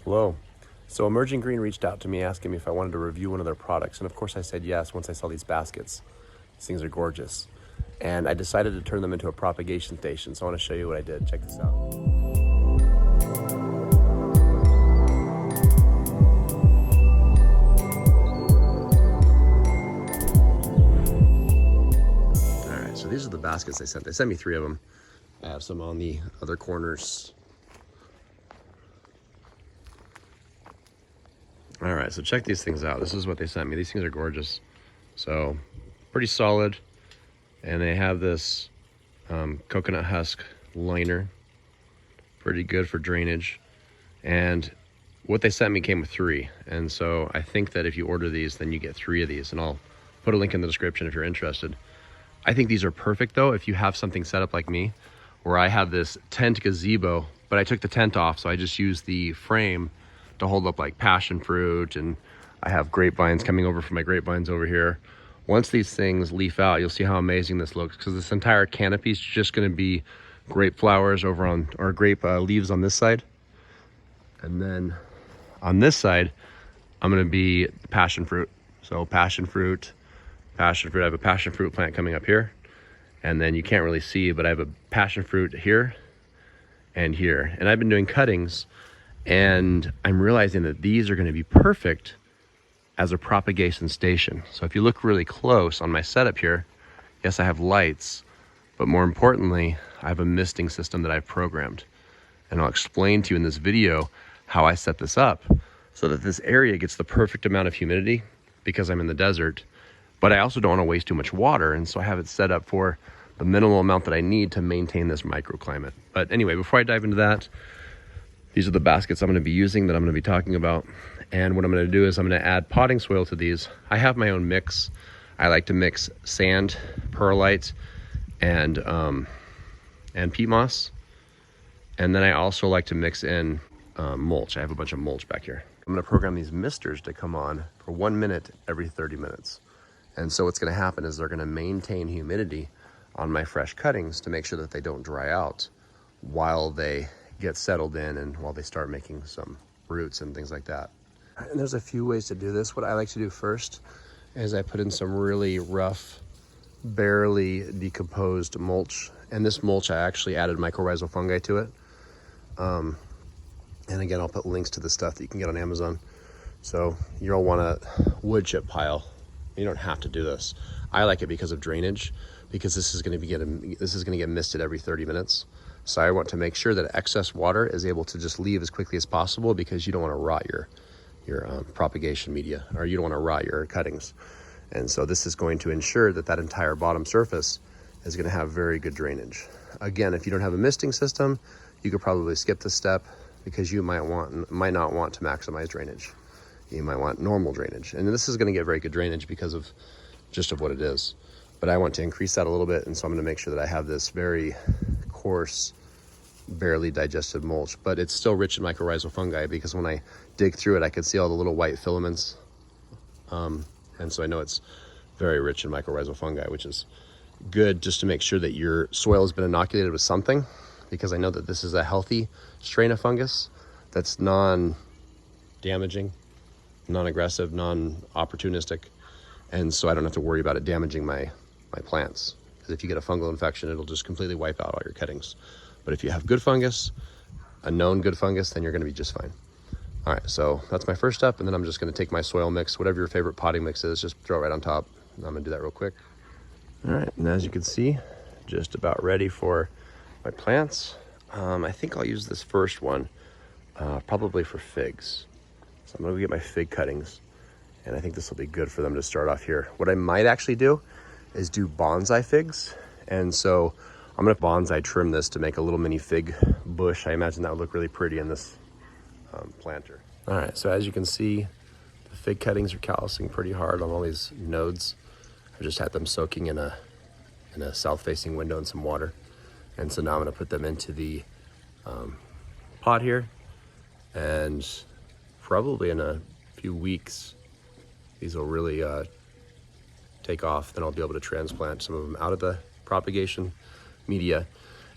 Hello. So Emerging Green reached out to me asking me if I wanted to review one of their products. And of course I said yes once I saw these baskets. These things are gorgeous. And I decided to turn them into a propagation station. So I want to show you what I did. Check this out. All right, so these are the baskets they sent. They sent me 3 of them. I have some on the other corners. All right, so check these things out. This is what they sent me. These things are gorgeous. So pretty solid. And they have this coconut husk liner. Pretty good for drainage. And what they sent me came with 3. And so I think that if you order these, then you get 3 of these. And I'll put a link in the description if you're interested. I think these are perfect though, if you have something set up like me, where I have this tent gazebo, but I took the tent off, so I just used the frame to hold up like passion fruit, and I have grapevines coming over from my grapevines over here. Once these things leaf out, you'll see how amazing this looks, because this entire canopy is just going to be grape flowers over on, or grape leaves on this side. And then on this side, I'm going to be passion fruit. So passion fruit. I have a passion fruit plant coming up here. And then you can't really see, but I have a passion fruit here and here. And I've been doing cuttings, and I'm realizing that these are going to be perfect as a propagation station. So if you look really close on my setup here, yes, I have lights, but more importantly, I have a misting system that I've programmed. And I'll explain to you in this video how I set this up so that this area gets the perfect amount of humidity, because I'm in the desert, but I also don't want to waste too much water. And so I have it set up for the minimal amount that I need to maintain this microclimate. But anyway, before I dive into that, these are the baskets I'm going to be using, that I'm going to be talking about. And what I'm going to do is I'm going to add potting soil to these. I have my own mix. I like to mix sand, perlite, and peat moss. And then I also like to mix in mulch. I have a bunch of mulch back here. I'm going to program these misters to come on for 1 minute every 30 minutes. And so what's going to happen is they're going to maintain humidity on my fresh cuttings to make sure that they don't dry out while they get settled in and while they start making some roots and things like that. And there's a few ways to do this. What I like to do first is I put in some really rough, barely decomposed mulch. And this mulch, I actually added mycorrhizal fungi to it. And again, I'll put links to the stuff that you can get on Amazon. So you'll want a wood chip pile. You don't have to do this. I like it because of drainage, because this is going to get misted every 30 minutes. So I want to make sure that excess water is able to just leave as quickly as possible, because you don't want to rot your propagation media, or you don't want to rot your cuttings. And so this is going to ensure that that entire bottom surface is going to have very good drainage. Again, if you don't have a misting system, you could probably skip this step, because you might not want to maximize drainage. You might want normal drainage. And this is going to get very good drainage because of what it is. But I want to increase that a little bit, and so I'm going to make sure that I have this very coarse, barely digested mulch, but it's still rich in mycorrhizal fungi, because when I dig through it, I can see all the little white filaments. And so I know it's very rich in mycorrhizal fungi, which is good, just to make sure that your soil has been inoculated with something, because I know that this is a healthy strain of fungus that's non-damaging, non-aggressive, non-opportunistic. And so I don't have to worry about it damaging my plants. Because if you get a fungal infection, it'll just completely wipe out all your cuttings. But if you have good fungus, a known good fungus, then you're going to be just fine. All right, so that's my first step. And then I'm just going to take my soil mix, whatever your favorite potting mix is, just throw it right on top. I'm going to do that real quick. All right, and as you can see, just about ready for my plants. I think I'll use this first one, probably for figs. So I'm going to get my fig cuttings, and I think this will be good for them to start off here. What I might actually do is do bonsai figs. And so I'm going to bonsai trim this to make a little mini fig bush. I imagine that would look really pretty in this planter. All right, so as you can see, the fig cuttings are callousing pretty hard on all these nodes. I've just had them soaking in a south-facing window in some water. And so now I'm going to put them into the pot here, and probably in a few weeks, these will really take off. Then I'll be able to transplant some of them out of the propagation media,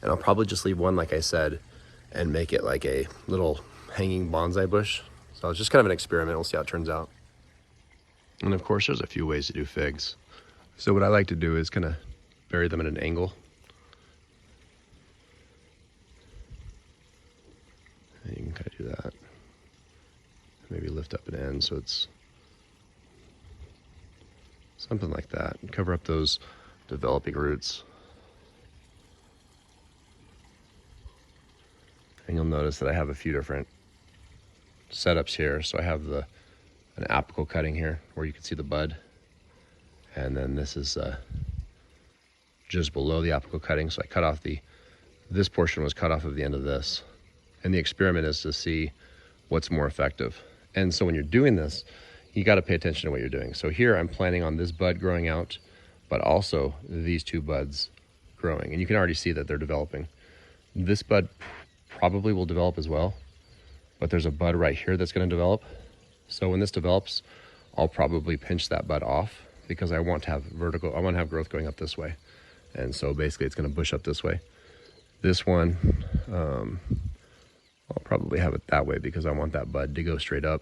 and I'll probably just leave one, like I said, and make it like a little hanging bonsai bush. So it's just kind of an experiment. We'll see how it turns out. And of course, there's a few ways to do figs. So what I like to do is kind of bury them at an angle. And you can kind of do that. Maybe lift up an end so it's something like that. And cover up those developing roots. And you'll notice that I have a few different setups here. So I have an apical cutting here where you can see the bud. And then this is just below the apical cutting. So I cut off this portion was cut off of the end of this. And the experiment is to see what's more effective. And so when you're doing this, you got to pay attention to what you're doing. So here I'm planning on this bud growing out, but also these two buds growing. And you can already see that they're developing. This bud probably will develop as well, but there's a bud right here that's going to develop. So when this develops, I'll probably pinch that bud off because I want to have vertical, I want to have growth going up this way. And so basically it's going to bush up this way. This one, I'll probably have it that way because I want that bud to go straight up.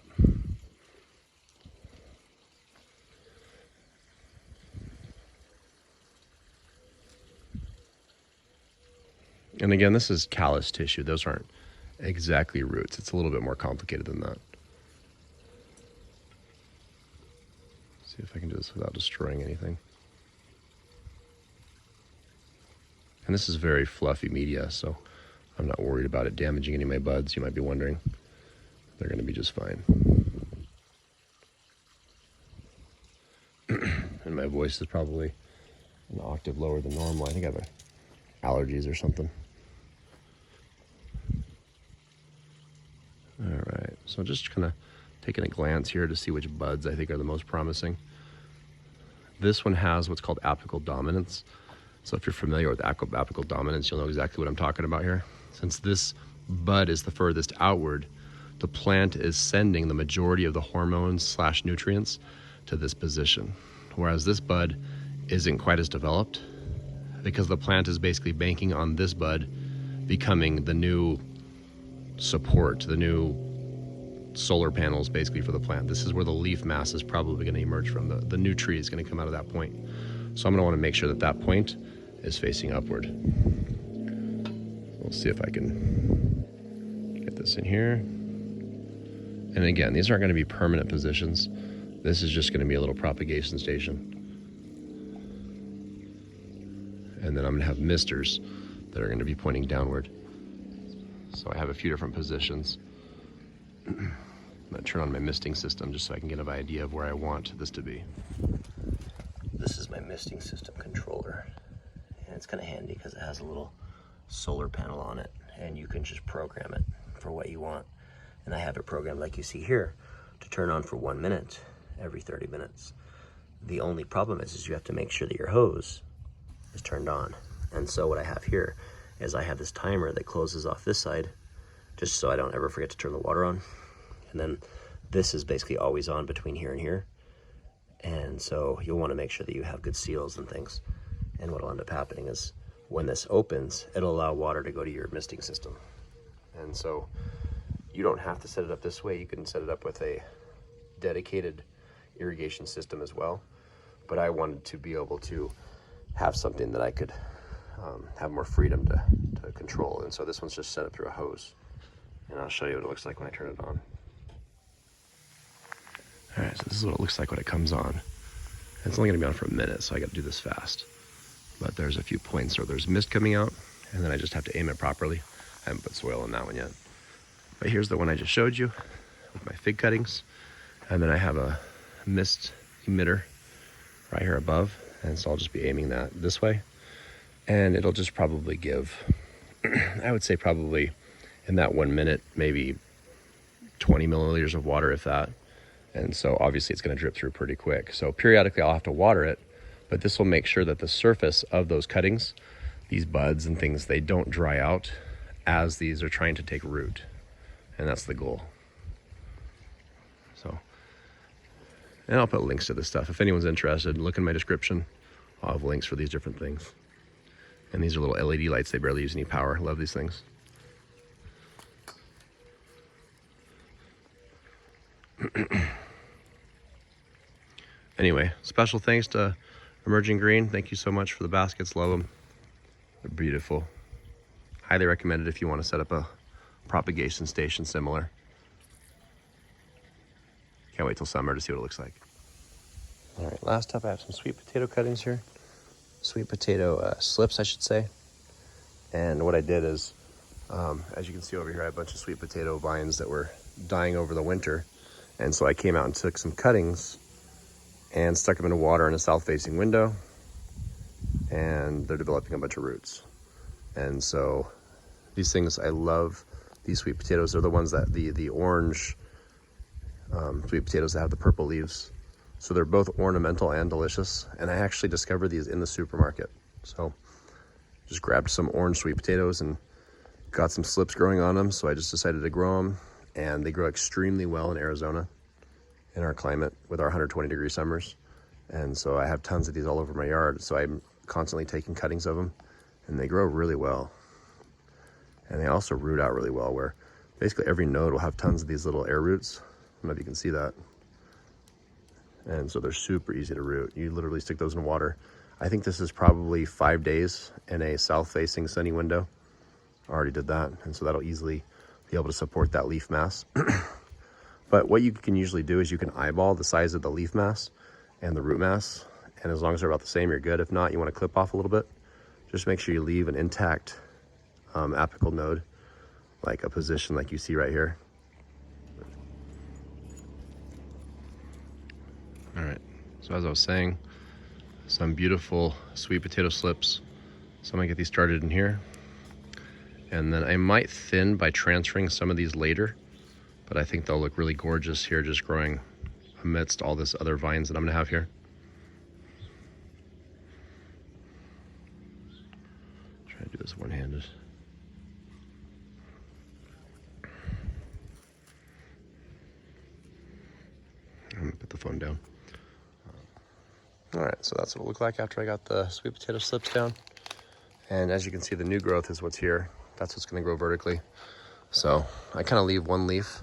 And again, this is callus tissue. Those aren't exactly roots. It's a little bit more complicated than that. See if I can do this without destroying anything. And this is very fluffy media, so I'm not worried about it damaging any of my buds. You might be wondering. They're going to be just fine. And my voice is probably an octave lower than normal. I think I have allergies or something. All right, so just kind of taking a glance here to see which buds I think are the most promising. This one has what's called apical dominance. So if you're familiar with apical dominance, you'll know exactly what I'm talking about here. Since this bud is the furthest outward, the plant is sending the majority of the hormones / nutrients to this position. Whereas this bud isn't quite as developed because the plant is basically banking on this bud becoming the new support, the new solar panels basically for the plant. This is where the leaf mass is probably going to emerge from. The new tree is going to come out of that point. So I'm going to want to make sure that that point is facing upward. We'll see if I can get this in here. And again, these aren't going to be permanent positions. This is just going to be a little propagation station. And then I'm going to have misters that are going to be pointing downward. So I have a few different positions. I'm going to turn on my misting system just so I can get an idea of where I want this to be. This is my misting system controller. And it's kind of handy because it has a little solar panel on it. And you can just program it for what you want. And I have it programmed like you see here to turn on for 1 minute every 30 minutes. The only problem is you have to make sure that your hose is turned on. And so what I have here is I have this timer that closes off this side just so I don't ever forget to turn the water on. And then this is basically always on between here and here. And so you'll want to make sure that you have good seals and things. And what will end up happening is when this opens, it'll allow water to go to your misting system. And so you don't have to set it up this way. You can set it up with a dedicated irrigation system as well. But I wanted to be able to have something that I could have more freedom to control. And so this one's just set up through a hose. And I'll show you what it looks like when I turn it on. All right, so this is what it looks like when it comes on. It's only gonna be on for a minute, so I gotta do this fast. But there's a few points where there's mist coming out, and then I just have to aim it properly. I haven't put soil in that one yet. But here's the one I just showed you with my fig cuttings. And then I have a mist emitter right here above. And so I'll just be aiming that this way. And it'll just probably give, I would say probably in that 1 minute, maybe 20 milliliters of water, if that. And so obviously it's going to drip through pretty quick. So periodically I'll have to water it, but this will make sure that the surface of those cuttings, these buds and things, they don't dry out as these are trying to take root. And that's the goal. So, and I'll put links to this stuff. If anyone's interested, look in my description. I'll have links for these different things. And these are little LED lights. They barely use any power. Love these things. Anyway, special thanks to Emerging Green. Thank you so much for the baskets. Love them. They're beautiful. Highly recommended if you want to set up a propagation station similar. Can't wait till summer to see what it looks like. All right, last up I have some sweet potato cuttings here. Sweet potato slips, I should say. And what I did is, as you can see over here, I have a bunch of sweet potato vines that were dying over the winter. And so I came out and took some cuttings and stuck them into water in a south-facing window. And they're developing a bunch of roots. And so these things, I love these sweet potatoes. They're the ones that, the orange sweet potatoes that have the purple leaves. So they're both ornamental and delicious. And I actually discovered these in the supermarket. So just grabbed some orange sweet potatoes and got some slips growing on them. So I just decided to grow them, and they grow extremely well in Arizona in our climate with our 120-degree summers. And so I have tons of these all over my yard. So I'm constantly taking cuttings of them, and they grow really well. And they also root out really well, where basically every node will have tons of these little air roots. I don't know if you can see that. And so they're super easy to root. You literally stick those in water. I think this is probably 5 days in a south-facing sunny window. I already did that, and so that'll easily be able to support that leaf mass. But what you can usually do is you can eyeball the size of the leaf mass and the root mass, and as long as they're about the same, you're good. If not, you want to clip off a little bit. Just make sure you leave an intact apical node, like a position like you see right here. All right, so as I was saying, some beautiful sweet potato slips. So I'm gonna get these started in here. And then I might thin by transferring some of these later, but I think they'll look really gorgeous here just growing amidst all this other vines that I'm gonna have here. Try to do this one-handed. I'm gonna put the phone down. All right, so that's what it looked like after I got the sweet potato slips down. And as you can see, the new growth is what's here. That's what's gonna grow vertically. So I kind of leave one leaf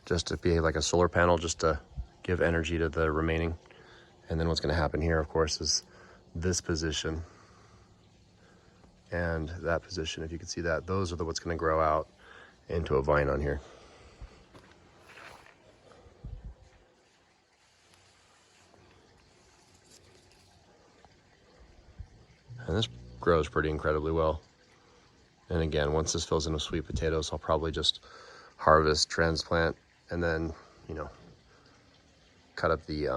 just to be like a solar panel, just to give energy to the remaining. And then what's gonna happen here, of course, is this position and that position. If you can see that, those are what's gonna grow out into a vine on here. And this grows pretty incredibly well. And again, once this fills in with sweet potatoes, I'll probably just harvest, transplant, and then, you know, cut up the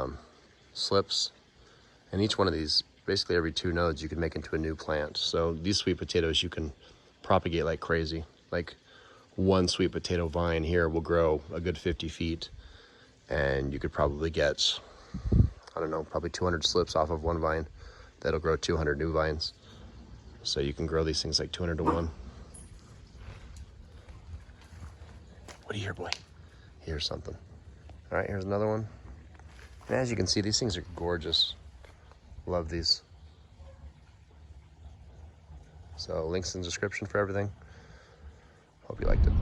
slips. And each one of these, basically every 2 nodes, you can make into a new plant. So these sweet potatoes you can propagate like crazy. Like one sweet potato vine here will grow a good 50 feet. And you could probably get, I don't know, probably 200 slips off of one vine. That'll grow 200 new vines. So you can grow these things like 200 to 1. What do you hear, boy? Here's something. All right, here's another one. And as you can see, these things are gorgeous. Love these. So links in the description for everything. Hope you liked it.